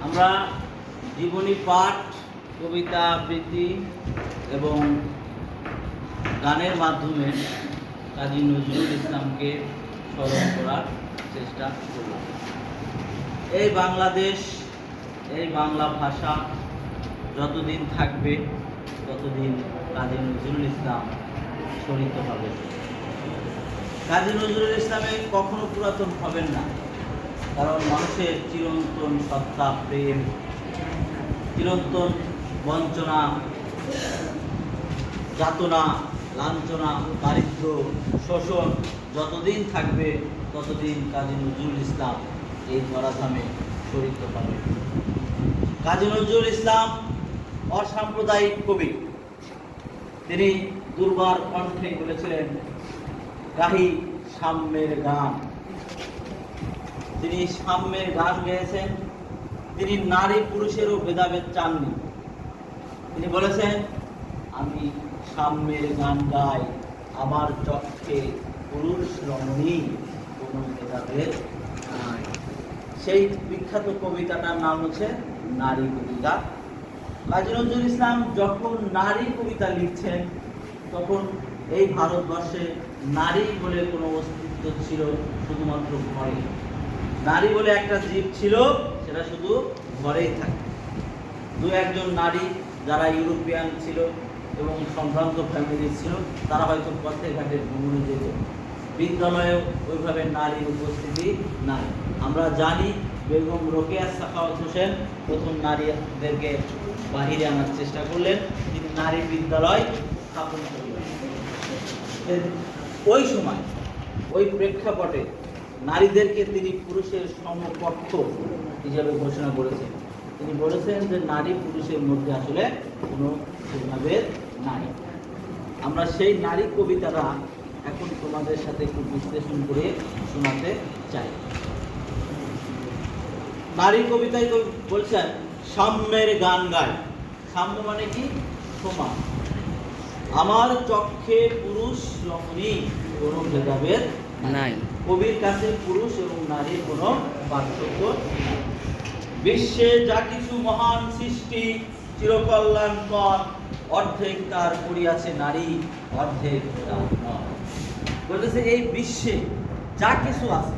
আমরা জীবনী পাঠ, কবিতা আবৃত্তি এবং গানের মাধ্যমে কাজী নজরুল ইসলামকে স্মরণ করার চেষ্টা করলাম। এই বাংলাদেশ, এই বাংলা ভাষা যতদিন থাকবে ততদিন কাজী নজরুল ইসলাম স্মরিত হবে। কাজী নজরুল ইসলামে কখনো পুরাতন হবেন না, কারণ মানুষের চিরন্তন সত্তা, প্রেম, চিরন্তন বঞ্চনা, যাতনা, লাঞ্ছনা, দারিদ্র, শোষণ যতদিন থাকবে ততদিন কাজী নজরুল ইসলাম এই ধরাধামে শরিক পাবে। কাজী নজরুল ইসলাম অসাম্প্রদায়িক কবি। তিনি দুর্বার কণ্ঠে বলেছিলেন, গাহি সাম্যের গান। তিনি সাম্যের গান গেয়েছেন। তিনি নারী পুরুষেরও ভেদাভেদ চাননি। তিনি বলেছেন, আমি সাম্যের গান গাই, আমার চক্ষে পুরুষ রমণী, কোনো ভেদাভেদ নাই। সেই বিখ্যাত কবিতাটার নাম হচ্ছে নারী কবিতা। কাজী নজরুল ইসলাম যখন নারী কবিতা লিখছেন তখন এই ভারতবর্ষে নারী বলে কোনো অস্তিত্ব ছিল শুধুমাত্র ঘরে। নারী বলে একটা জীব ছিল, সেটা শুধু ঘরেই থাকে। দু একজন নারী যারা ইউরোপিয়ান ছিল এবং সম্ভ্রান্ত ফ্যামিলি ছিল, তারা হয়তো পথে ঘাটে ভ্রমণে যেত। বিদ্যালয়েও ওইভাবে নারীর উপস্থিতি নাই। আমরা জানি বেগম রোকেয়া সাখাওয়াত হোসেন প্রথম নারীদেরকে বাহিরে আনার চেষ্টা করলেন। তিনি নারী বিদ্যালয় স্থাপন করলেন। ওই সময় ওই প্রেক্ষাপটে নারীদেরকে তিনি পুরুষের সমকক্ষ হিসেবে ঘোষণা করেছেন। তিনি বলেছেন যে নারী পুরুষের মধ্যে আসলে কোনো ভেদাভেদ নাই। আমরা সেই নারী কবিতাটা এখন তোমাদের সাথে একটু বিশ্লেষণ করে শোনাতে চাই। নারী কবিতায় তো বলছেন, সাম্যের গান গায়। সাম্য মানে কি? সমান। আমার চক্ষে পুরুষ রমণী, কোনো ভেদাভেদ নাই। কবির কাছে পুরুষ এবং নারীর কোনো পার্থক্য নাই। বিশ্বে যা কিছু মহান সৃষ্টি চিরকল্যাণকর, অর্ধেক তার করিয়াছে নারী, অর্ধেক তার নয়। বলতেছে এই বিশ্বে যা কিছু আছে,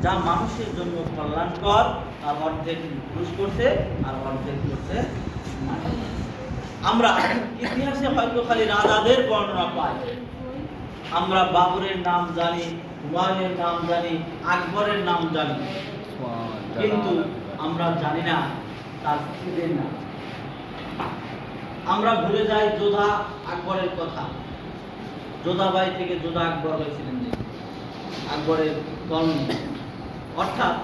যা মানুষের জন্য কল্যাণকর, তার অর্ধেক পুরুষ করছে আর অর্ধেক করছে নারী। আমরা ইতিহাসে হয়তো খালি রাজাদের বর্ণনা পাই। আমরা বাবরের নাম জানি, হুমায়ুনের নাম জানি, আকবরের নাম জানি, কিন্তু আমরা জানি না তার স্ত্রীদের নাম। আমরা ভুলে যাই যোধা আকবরের কথা। যোধাবাই থেকে যোধা আকবর হয়েছিলেন, যে আকবরের কর্মী। অর্থাৎ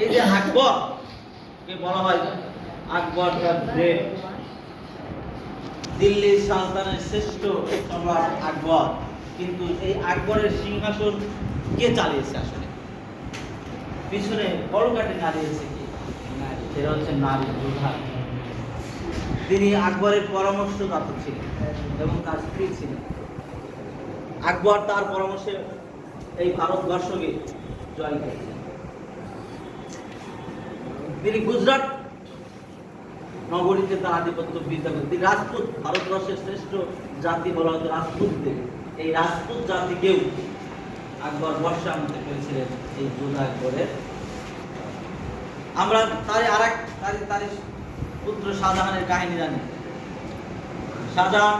এই যে আকবর কে বলা হয় আকবর দ্য গ্রেট, দিল্লির সালতানের শ্রেষ্ঠ সম্রাট আকবর। কিন্তু এই আকবরের সিংহাসন কে চালিয়েছে? আসলে পিছনে কলকাঠি নাড়িয়েছে কি? সেটা হচ্ছে নারী যোধা। তিনি আকবরের পরামর্শদাতা ছিলেন এবং তার স্ত্রী ছিলেন। আকবর তার পরামর্শে এই ভারতবর্ষকে জয় করেছেন। তিনি গুজরাট নগরীতে তার আধিপত্য বিস্তার করেন। তিনি রাজপুত, ভারতবর্ষের শ্রেষ্ঠ জাতি বলা হতো রাজপুতদের। এই রাজপুত জাতিকেও আকবর বর্ষা আনতে পেরেছিলেন এই যোধা আকবরের। আমরা তার পুত্র শাহজাহানের কাহিনী জানি। শাহজাহান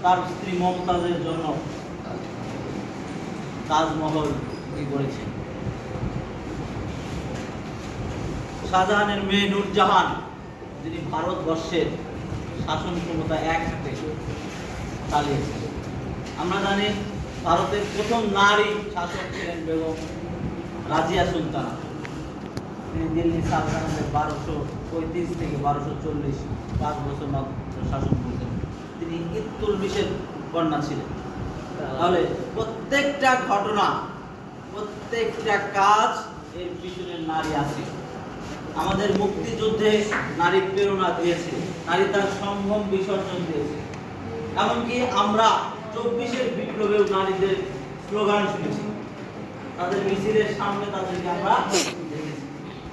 তার স্ত্রী মমতাজের জন্য তাজমহল করেছেন। শাহজাহানের মেয়ে নূরজাহান, যিনি ভারতবর্ষের শাসন ক্ষমতা এক হাতে চালিয়েছেন। আমরা জানি ভারতের প্রথম নারী শাসক ছিলেন বেগম রাজিয়া সুলতানা। তিনি দিল্লি সালতানাতের 1235 থেকে 1240 5 বছর মাত্র শাসন করেছেন। তিনি ইলতুৎমিশের কন্যা ছিলেন। তাহলে প্রত্যেকটা ঘটনা, প্রত্যেকটা কাজ এর পিছনে নারী আছে। আমাদের মুক্তিযুদ্ধে নারী প্রেরণা দিয়েছে, নারী তার সম্ভ্রম বিসর্জন দিয়েছে। এমনকি আমরা 24-এর বিপ্লবেও নারীদের স্লোগান শুনেছি, তাদের মিছিলের সামনে তাদেরকে আমরা দেখেছি।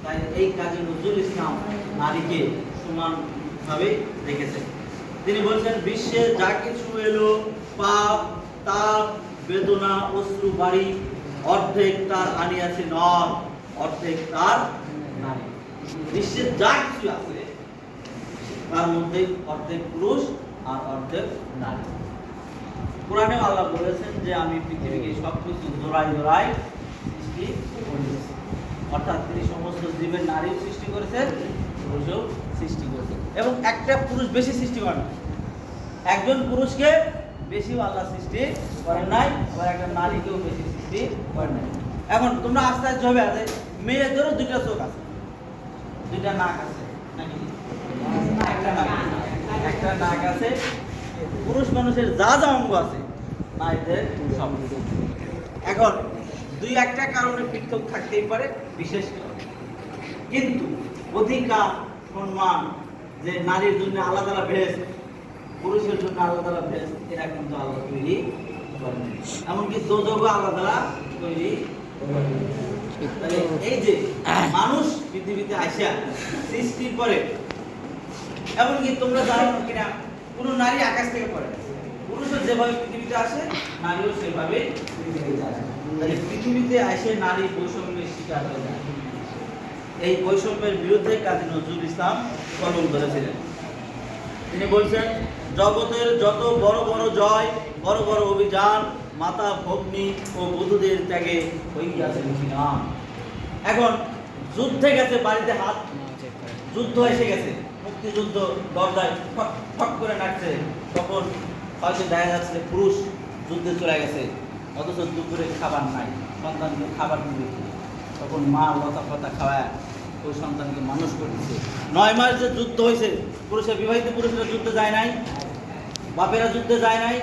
তাই এই কাজী নজরুল ইসলাম নারীকে সমানভাবে রেখেছেন। তিনি বলছেন, বিশ্বে যা কিছু এলো, পাপ, তাপ, বেদনা, অশ্রু বাড়ি, অর্ধেক তার আনিয়াছে নর, অর্ধেক তার নারী। বিশ্বের যা কিছু আছে তার মধ্যে অর্ধেক পুরুষ আর অর্ধেক নারী। কোরআনে আল্লাহ বলেছেন যে আমি পৃথিবীকে সবকিছু জোড়ায় জোড়ায় সৃষ্টি করেছি। অর্থাৎ তিনি সমস্ত জীবের নারীও সৃষ্টি করেছেন, পুরুষও সৃষ্টি করেছেন, এবং একটা পুরুষ বেশি সৃষ্টি করেন, একজন পুরুষকে বেশি আল্লাহ সৃষ্টি করেন নাই, আবার একটা নারীকেও বেশি সৃষ্টি করেন নাই। এখন তোমরা আশ্চর্য হবে যে মেয়েদেরও দুইটা চোখ আছে, দুইটা নাক আছে, নাকি একটা নাক আছে। পুরুষ মানুষের যা যা অঙ্গ আছে নারীদের সব। এখন দুই একটা কারণে পৃথক থাকতেই পারে, বিশেষ কিন্তু অধিকার সম্মান যে নারীর জন্য আলাদা আলাদা ভেস, পুরুষের জন্য আলাদা আলাদা ভেস, এরা কিন্তু আলাদা তৈরি করেন, এমনকি দোজগও আলাদা তৈরি। এই যে মানুষ পৃথিবীতে আসা সৃষ্টির পরে, এমনকি তোমরা জানো কিনা কোন নারী আকাশ থেকে পড়ে, পুরুষও যেভাবে পৃথিবীতে আসে নারীও সেভাবে পৃথিবীতে আসে। তাই পৃথিবীতে আসে নারী বৈষম্যের শিকার হয়ে যায়। এই বৈষম্যের বিরুদ্ধে কাজী নজরুল ইসলাম কলম ধরেছিলেন। তিনি বলছেন, জগতের যত বড় বড় জয়, বড় বড় অভিযান, মাতা ভগ্নী ও বধূদের ত্যাগে হইয়াছে বিরাম। এখন যুদ্ধে গেছে, বাড়িতে হাত, যুদ্ধ এসে গেছে, মুক্তিযুদ্ধ দরজায় ঠক ঠক করে নাচছে, তখন হয়তো দেখা যাচ্ছে পুরুষ যুদ্ধে চলে গেছে, অথচ দুপুরে খাবার নাই, সন্তানকে খাবার দিবে, তখন মা লতা পাতা খাওয়ায় ওই সন্তানকে মানুষ করতেছে। 9 মাস যে যুদ্ধ হয়েছে, পুরুষের বিবাহিত পুরুষরা যুদ্ধে যায় নাই, বাপেরা যুদ্ধে যায় নাই,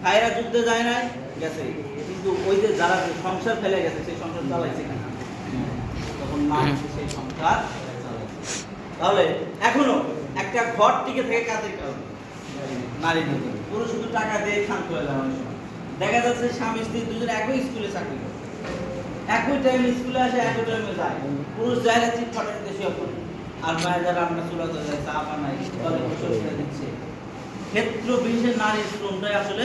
ভাইয়েরা যুদ্ধে যায় নাই, গেছে, কিন্তু ওই যে যারা সংসার ফেলে গেছে সেই সংসার চালাইছে না, তখন মা সেই সংসার চালাইছে। তাহলে এখনো একটা ঘর টিকে থাকে কাজের কারণে, নারী নিয়ে। পুরুষ শুধু টাকা দিয়ে শান্ত হয়ে যায়। অনেক সময় দেখা যাচ্ছে স্বামী স্ত্রী দুজন একই স্কুলে চাকরি করে, একই টাইমে স্কুলে আসে, একই টাইমে যায়, পুরুষ যায় না চিট ফাটা দিতে শুয়ে পড়ে, আর মায়ের যারা আমরা চুলাতে যায় চা বানাই, তাহলে গোসল করে দিচ্ছে। ক্ষেত্র বিশেষে নারীর শ্রমটাই আসলে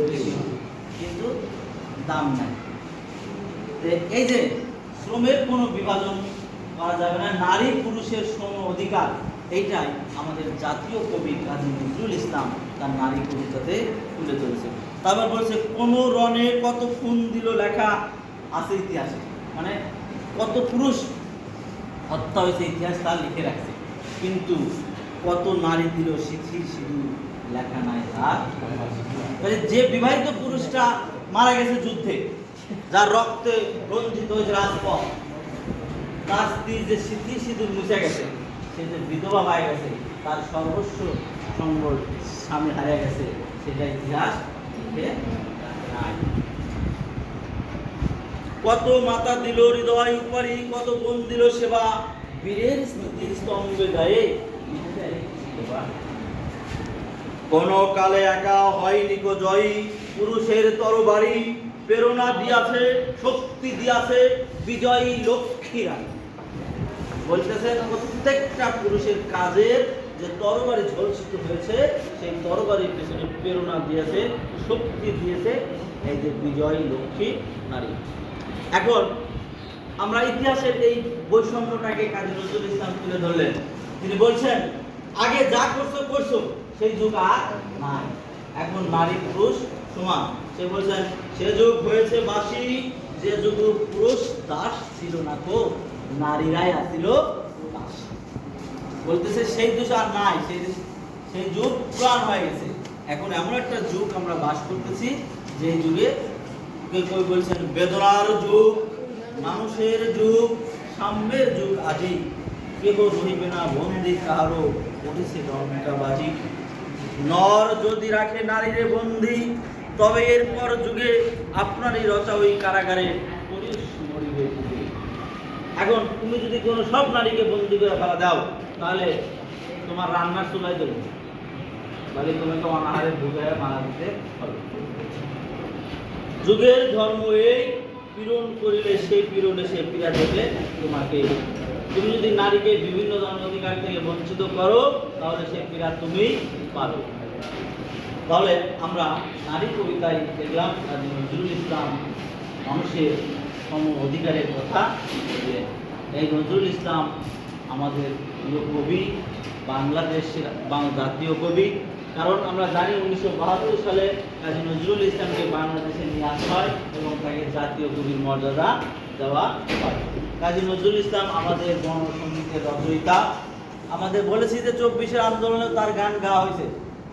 বেশি, কিন্তু দাম নাই। এই যে শ্রমের কোনো বিভাজন করা যাবে না, নারী পুরুষের শ্রম অধিকার, এইটাই আমাদের জাতীয় কবি কাজী নজরুল ইসলাম তার নারী কবিতাতে তুলে ধরেছে। তারপর বলছে, কোন রণে কত খুন দিল লেখা আছে ইতিহাসে, মানে কত পুরুষ হত্যা হয়েছে ইতিহাস তার লিখে রাখছে, কিন্তু কত নারী দিল শিথির সিঁদুর লেখা নাই তার। যে বিবাহিত পুরুষটা মারা গেছে যুদ্ধে, যার রক্তে রঞ্জিত হয়েছে রাজপথ, তার স্ত্রী যে শিথির সিঁদুর মুছে গেছে, সে যে বিধবা হয়ে গেছে, তার সর্বস্ব সম্বল স্বামী হারিয়ে গেছে, সেটা ইতিহাস লিখে নাই। কত মাতা দিল হৃদয় উপরি, কত বোন দিল সেবা, বীরের স্মৃতির স্তম্ভে গায়ে কোন কালে একা হয়নি কো জয়ী, পুরুষের তরবারি প্রেরণা দিয়াছে, শক্তি দিয়াছে বিজয়ী লক্ষ্মীরা। বলতেছে প্রত্যেকটা পুরুষের কাজের যে তরবারি ঝলসিত হয়েছে, সেই তরবারির পেছনে প্রেরণা দিয়েছে, শক্তি দিয়েছে এই যে বিজয়ী লক্ষ্মী নারী। এখন আমরা ইতিহাসের এই বৈষম্যটাকে কাজী নজরুল ইসলাম তুলে ধরলেন। তিনি বলছেন, আগে যা করছো করছো, সেই যুগ আর নাই, এখন নারী পুরুষ সমান। সে বলছেন, সে যুগ হয়েছে বাসি, যে যুগ পুরুষ দাস ছিল না তো, নারীরাই আসিল দাস। বলতেছে সেই যুগ আর নাই, সেই যুগ পুরাণ হয়ে গেছে, এখন এমন একটা যুগ আমরা বাস করতেছি যে যুগে কেউ বলছেন বেদনার যুগ, মানুষের যুগ, সাম্যের যুগ আজি, কেহ রহিবে না বন্দি কাহারো, উঠেছে ডঙ্কাবাজি। নর যদি রাখে নারীরে বন্দি, তবে এরপর যুগে আপনারই রচা ওই কারাগারে পুলিশ মরিবে। এখন তুমি যদি কোনো সব নারীকে বন্দি করে ফেলা দাও, তাহলে তোমার রান্নার চুলায় দেবে, তাহলে তোমাকে অনাহারে ভুগে মারা দিতে হবে। যুগের ধর্ম এই, পীড়ন করিলে সেই পীড়নে সে পীড়া দেবে তোমাকে। তুমি যদি নারীকে বিভিন্ন ধরনের অধিকার থেকে বঞ্চিত করো তাহলে সে পীড়া তুমি পারো। তাহলে আমরা নারী কবিতায় দেখলাম কাজী নজরুল ইসলাম মানুষের সম অধিকারের কথা বললেন। এই নজরুল ইসলাম আমাদের প্রিয় কবি, বাংলাদেশের জাতীয় কবি। কারণ আমরা জানি 1972 সালে কাজী নজরুল ইসলামকে বাংলাদেশে নিয়ে আসা হয় এবং তাকে জাতীয় কবির মর্যাদা দেওয়া হয়। কাজী নজরুল ইসলাম আমাদের গণসংগীতের রচয়িতা। আমাদের বলেছি যে 24-এর আন্দোলনে তার গান গাওয়া হয়েছে,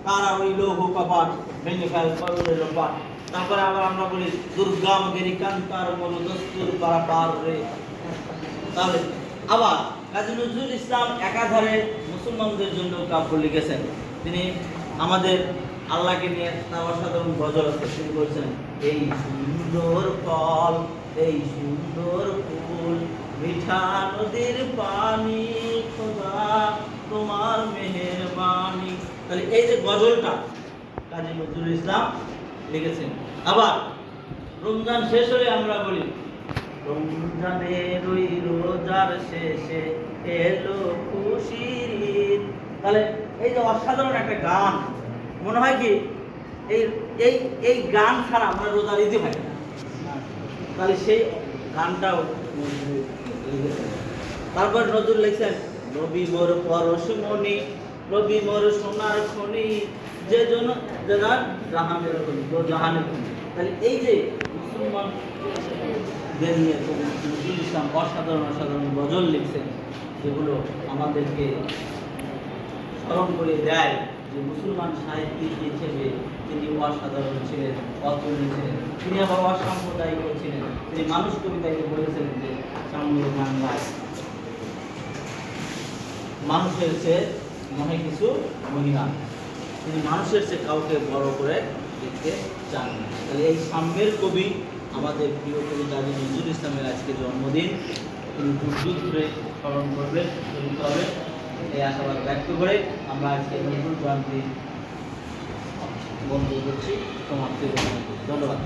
তারা ওই লৌহ কপাট ভেঙে ফেল করুণের পাট। তারপরে আবার আমরা বলি দুর্গাম গিরি কান্তার মরু দস্তুর পারা পার রে। তাহলে আবার কাজী নজরুল ইসলাম একাধারে মুসলমানদের জন্য কাব্য লিখেছেন। তিনি আমাদের আল্লাহকে নিয়ে তার অসাধারণ গজল আছে। তিনি বলছেন, এই সুন্দর ফল, এই সুন্দর ফুল, মিঠা নদীর পানি, খোদা তোমার মেহেরবানি। তাহলে এই যে গজলটা কাজী নজরুল ইসলাম লিখেছেন। আবার রমজান শেষ হলে আমরা বলি, রমজানের ওই রোজার শেষে এলো খুশির ঈদ। তাহলে এই যে অসাধারণ একটা গান, মনে হয় কি এই এই এই গান ছাড়া আমরা রোজার ঈদই হয় না। তাহলে সেই গানটাও লিখেছেন। তারপর নজরুল লিখছেন, রবি মোর পরশমণি, রবি মোর সোনার খনি, যে জন্য জাহানের খনি, জাহানের খনি। তাহলে এই যে মুসলমান নিয়ে নজরুল ইসলাম অসাধারণ গজল লিখছেন, যেগুলো আমাদেরকে স্মরণ করে দেয় যে মুসলমান সাহিত্যিক হিসেবে তিনি অসাধারণ ছিলেন, অতুলনীয় ছিলেন। তিনি আবার অসাম্প্রদায়িক ছিলেন। তিনি মানুষ কবিতাকে বলেছিলেন যে সাম্যের বাংলায় মানুষের চেয়ে মনে কিছু মহিলা, তিনি মানুষের চেয়ে কাউকে বড় করে দেখতে চান না। তাহলে এই সাম্যের কবি আমাদের প্রিয় কবি কাজী নজরুল ইসলামের আজকে জন্মদিন। তিনি যুগ ধরে স্মরণ করবেন, চলিত হবে, এই আশাবাদ ব্যক্ত করে আমরা আজকে নজরুল জয়ন্তী বন্ধ করছি। সমাপ্তি। ধন্যবাদ।